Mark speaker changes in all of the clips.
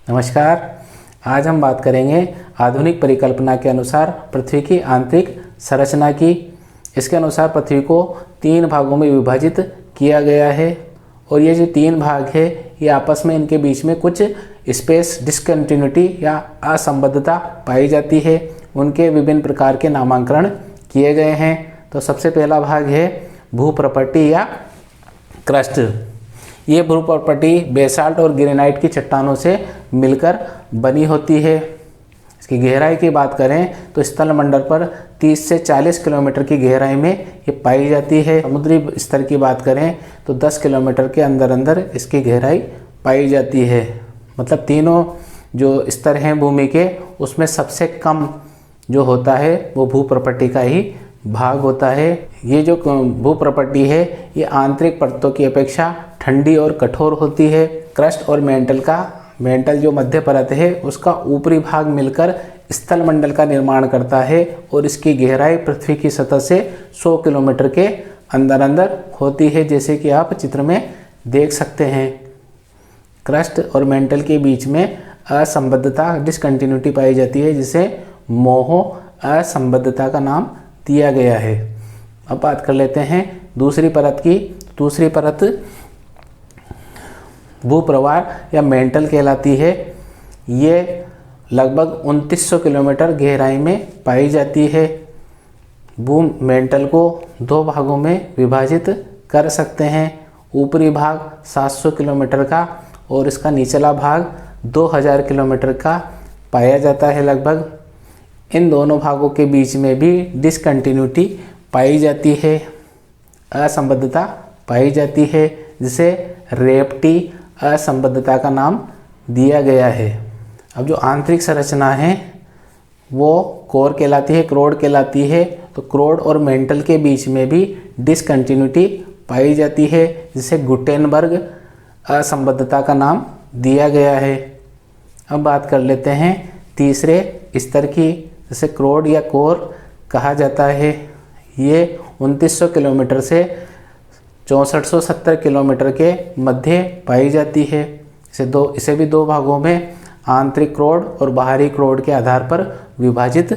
Speaker 1: नमस्कार। आज हम बात करेंगे आधुनिक परिकल्पना के अनुसार पृथ्वी की आंतरिक संरचना की। इसके अनुसार पृथ्वी को 3 भागों में विभाजित किया गया है और ये जो 3 भाग है ये आपस में इनके बीच में कुछ स्पेस डिसकंटिन्यूटी या असंबद्धता पाई जाती है। उनके विभिन्न प्रकार के नामांकन किए गए हैं। तो सबसे पहला भाग है भूप्रपट्टी या क्रस्ट। ये भूप्रपट्टी बेसाल्ट और ग्रेनाइट की चट्टानों से मिलकर बनी होती है। इसकी गहराई की बात करें तो स्थल मंडल पर 30 से 40 किलोमीटर की गहराई में ये पाई जाती है। समुद्री स्तर की बात करें तो 10 किलोमीटर के अंदर अंदर इसकी गहराई पाई जाती है। मतलब तीनों जो स्तर हैं भूमि के, उसमें सबसे कम जो होता है वो भूप्रपट्टी का ही भाग होता है। ये जो भूप्रपट्टी है ये आंतरिक परतों की अपेक्षा ठंडी और कठोर होती है। क्रस्ट और मेंटल जो मध्य परत है उसका ऊपरी भाग मिलकर स्थल मंडल का निर्माण करता है और इसकी गहराई पृथ्वी की सतह से 100 किलोमीटर के अंदर अंदर होती है, जैसे कि आप चित्र में देख सकते हैं। क्रस्ट और मेंटल के बीच में असंबद्धता डिसकंटिन्यूटी पाई जाती है, जिसे मोहो असंबद्धता का नाम दिया गया है। अब बात कर लेते हैं दूसरी परत की। दूसरी परत भूप्रवार या मेंटल कहलाती है। ये लगभग 2900 किलोमीटर गहराई में पाई जाती है। भू मेंटल को 2 भागों में विभाजित कर सकते हैं। ऊपरी भाग 700 किलोमीटर का और इसका निचला भाग 2000 किलोमीटर का पाया जाता है लगभग। इन दोनों भागों के बीच में भी डिसकंटिन्यूटी पाई जाती है, असंबद्धता पाई जाती है, जिसे रेप्टी असंबद्धता का नाम दिया गया है। अब जो आंतरिक संरचना है वो कोर कहलाती है, क्रोड कहलाती है। तो क्रोड और मेंटल के बीच में भी डिसकंटिन्यूटी पाई जाती है, जिसे गुटेनबर्ग असंबद्धता का नाम दिया गया है। अब बात कर लेते हैं तीसरे स्तर की, जिसे क्रोड या कोर कहा जाता है। ये 2900 किलोमीटर से 6470 किलोमीटर के मध्य पाई जाती है। इसे भी 2 भागों में आंतरिक क्रोड और बाहरी क्रोड के आधार पर विभाजित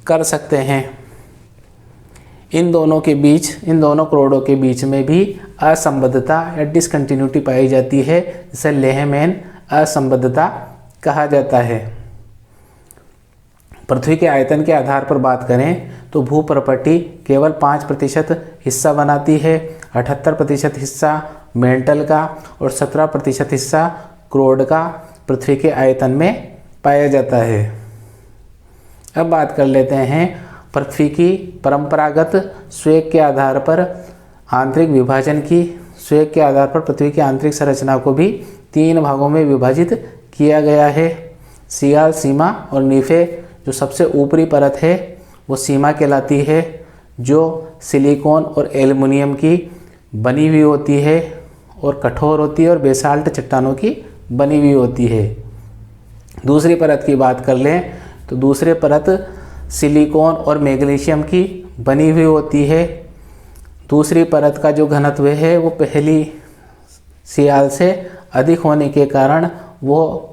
Speaker 1: कर सकते हैं। इन दोनों क्रोडों के बीच में भी असंबद्धता या डिसकंटिन्यूटी पाई जाती है, जिसे लेहमैन असंबद्धता कहा जाता है। पृथ्वी के आयतन के आधार पर बात करें तो भूप्रपट्टी केवल 5% हिस्सा बनाती है। 78% हिस्सा मेंटल का और 17% हिस्सा क्रोड का पृथ्वी के आयतन में पाया जाता है। अब बात कर लेते हैं पृथ्वी की परंपरागत स्वेग के आधार पर आंतरिक विभाजन की। स्वेग के आधार पर पृथ्वी की आंतरिक संरचना को भी 3 भागों में विभाजित किया गया है। सियाल, सीमा और नीफे। जो सबसे ऊपरी परत है वो सीमा कहलाती है, जो सिलिकॉन और एल्युमिनियम की बनी हुई होती है और कठोर होती है और बेसाल्ट चट्टानों की बनी हुई होती है। दूसरी परत की बात कर लें तो दूसरी परत सिलिकॉन और मैग्नीशियम की बनी हुई होती है। दूसरी परत का जो घनत्व है वो पहली सियाल से अधिक होने के कारण वो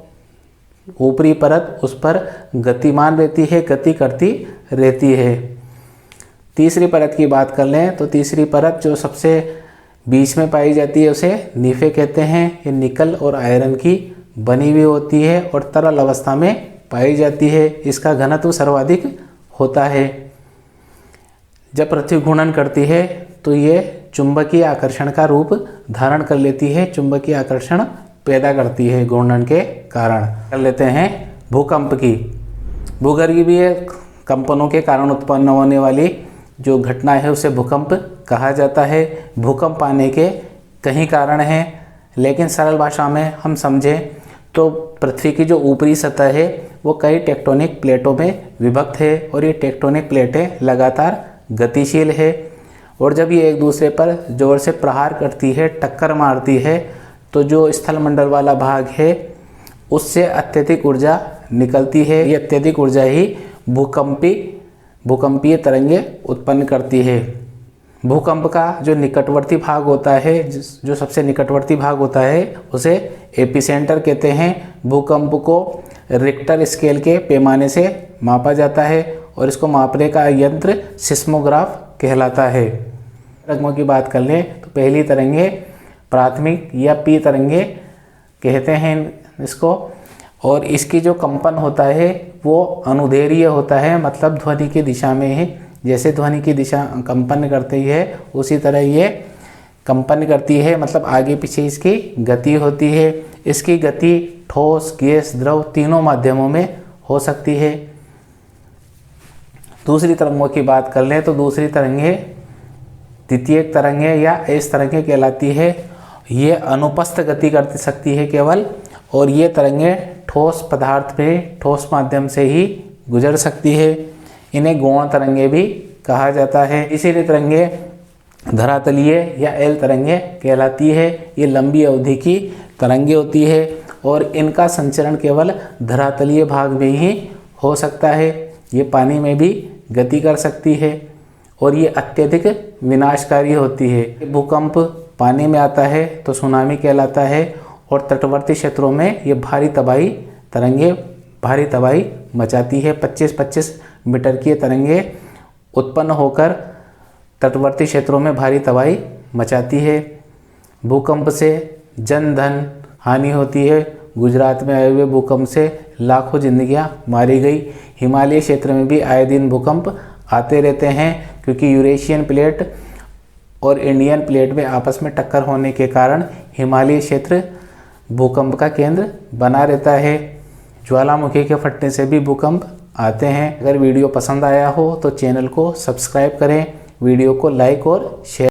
Speaker 1: ऊपरी परत उस पर गतिमान रहती है, गति करती रहती है। तीसरी परत की बात कर लें तो तीसरी परत जो सबसे बीच में पाई जाती है उसे नीफे कहते हैं। ये निकल और आयरन की बनी हुई होती है और तरल अवस्था में पाई जाती है। इसका घनत्व सर्वाधिक होता है। जब पृथ्वी घूर्णन करती है तो ये चुंबकीय आकर्षण का रूप धारण कर लेती है, चुंबकीय आकर्षण पैदा करती है घूर्णन के कारण। कर लेते हैं भूकंप की। भूगर्भीय कंपनों के कारण उत्पन्न होने वाली जो घटना है उसे भूकंप कहा जाता है। भूकंप आने के कई कारण हैं, लेकिन सरल भाषा में हम समझें तो पृथ्वी की जो ऊपरी सतह है वो कई टेक्टोनिक प्लेटों में विभक्त है और ये टेक्टोनिक प्लेटें लगातार गतिशील है और जब ये एक दूसरे पर जोर से प्रहार करती है, टक्कर मारती है, तो जो स्थल मंडल वाला भाग है उससे अत्यधिक ऊर्जा निकलती है। ये अत्यधिक ऊर्जा ही भूकंपीय तरंगें उत्पन्न करती है। भूकंप का जो निकटवर्ती भाग होता है, जो सबसे निकटवर्ती भाग होता है, उसे एपिसेंटर कहते हैं। भूकंप को रिक्टर स्केल के पैमाने से मापा जाता है और इसको मापने का यंत्र सिस्मोग्राफ कहलाता है। तरंगों की बात कर लें तो पहली तरंगे प्राथमिक या पी तरंगे कहते हैं इसको, और इसकी जो कंपन होता है वो अनुदैर्घ्य होता है, मतलब ध्वनि की दिशा में है। जैसे ध्वनि की दिशा कंपन करती है उसी तरह ये कंपन करती है, मतलब आगे पीछे इसकी गति होती है। इसकी गति ठोस, गैस, द्रव तीनों माध्यमों में हो सकती है। दूसरी तरंगों की बात कर लें तो दूसरी तरंगे द्वितीयक तरंगे या एस तरंगे कहलाती है। ये अनुपस्थ गति कर सकती है केवल, और ये तरंगे ठोस पदार्थ में ठोस माध्यम से ही गुजर सकती है। इन्हें गौण तरंगे भी कहा जाता है। इसीलिए तरंगे धरातलीय या एल तरंगे कहलाती है। ये लंबी अवधि की तरंगे होती है और इनका संचरण केवल धरातलीय भाग में ही हो सकता है। ये पानी में भी गति कर सकती है और ये अत्यधिक विनाशकारी होती है। भूकंप पानी में आता है तो सुनामी कहलाता है, और तटवर्ती क्षेत्रों में ये भारी तबाही तरंगे भारी तबाही मचाती है। 25-25 मीटर की तरंगे उत्पन्न होकर तटवर्ती क्षेत्रों में भारी तबाही मचाती है। भूकंप से जन धन हानि होती है। गुजरात में आए हुए भूकंप से लाखों जिंदगियां मारी गई। हिमालय क्षेत्र में भी आए दिन भूकंप आते रहते हैं, क्योंकि यूरेशियन प्लेट और इंडियन प्लेट में आपस में टक्कर होने के कारण हिमालय क्षेत्र भूकंप का केंद्र बना रहता है। ज्वालामुखी के फटने से भी भूकंप आते हैं। अगर वीडियो पसंद आया हो तो चैनल को सब्सक्राइब करें, वीडियो को लाइक और शेयर